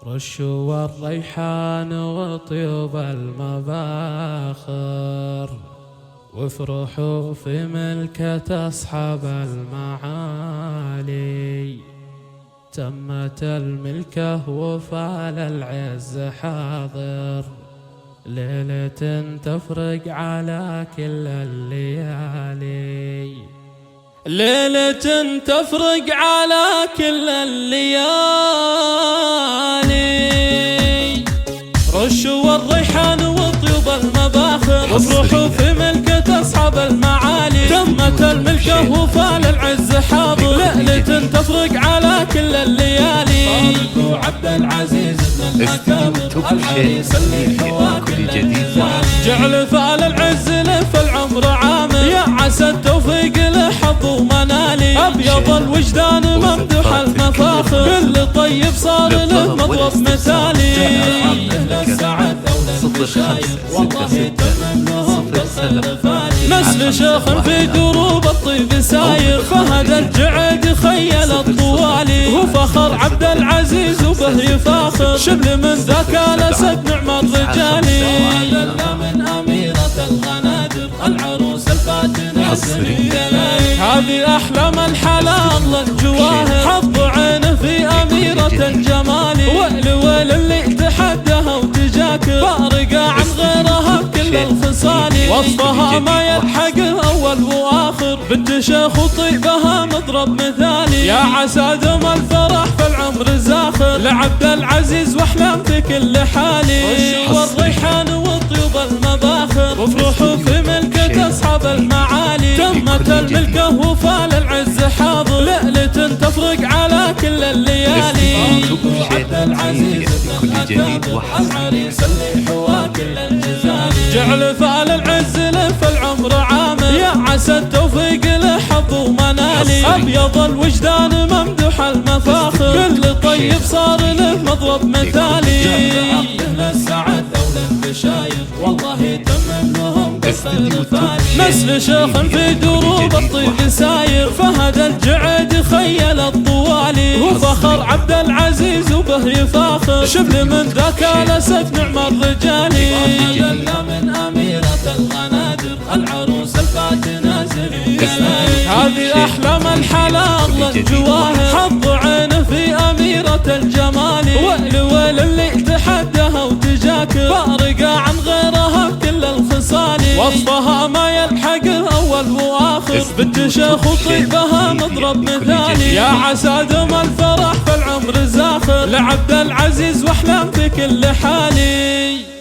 رشوا الريحان وطيوب المباخر، وافرحوا في ملكة أصحاب المعالي. تمت الملكة وفال العز حاضر، ليلة تفرق على كل الليالي، ليلة تفرق على كل الليالي. رشوا الريحان وطيوب المباخر، وافرحوا في ملكة أصحاب المعالي. تمت الملكة وفال العز حاضر، ليلة تفرق على كل الليالي. طارق عبد العزيز بن الأكابر، الحريص اللي حوى كل جديد. جعل فال العز لف العمر عامر، يا عسى التوفيق له حظ ومنالي. أبيض الوجدان ممدوح المفاخر، كل طيب صار له مضرب مثالي. نسل شيخ في دروب الطيب ساير، فهد الجعد خيل الطوالي. وفخر عبد العزيز وبه يفاخر، شبل من ذاك الأسد نعم الرجالي. من أميرة الغنادر، العروس الفاتنة هذه أحلام الحلال الجواهر. حظ عينه في أميرة الجمال، ويل اللي تحدها وتجاكر، فارقة عن غيرها بكل الخصال. وصفها ما يلحق أول وآخر، بنت شيخ وطيبها مضرب مثالي. يا عسى دم الفرح في العمر زاخر، لعبد العزيز واحلام في كل حالي. والريحان وطيوب المباخر، وافرحوا في ملكة أصحاب المعالي. تمت الملكة وفال العز حاضر، ليلة تفرق على كل الليالي. عبد العزيز بن الأكابر، الحريص اللي حوى كل الجزالي. جعل فال العز لف العمر عامر، يا عسى التوفيق له حظ ومنالي. أبيض الوجدان ممدوح المفاخر، كل طيب صار له مضرب مثالي. جعل السعد أولى البشاير، والله تمم لهم قصة الفالي. نسل شيخ في دروب الطيب ساير، فهد الجعد خيل الطوالي. وفخر عبد العزيز وبه يفاخر، شبل من ذاك الأسد نعم الرجالي. من أميرة الغنادر، العروس الفاتنة هذه أحلام الحلال الجواهر. حظ عينه في أميرة الجمال، ويل اللي تحدها وتجاكر، فارقة عن غيرها بكل الخصال. وصفها ما يلحق أول وآخر، بنت شيخ وطيبها مضرب مثالي. يا عسى دم الفرح في العمر زاخر، لعبد العزيز واحلام في كل حالي.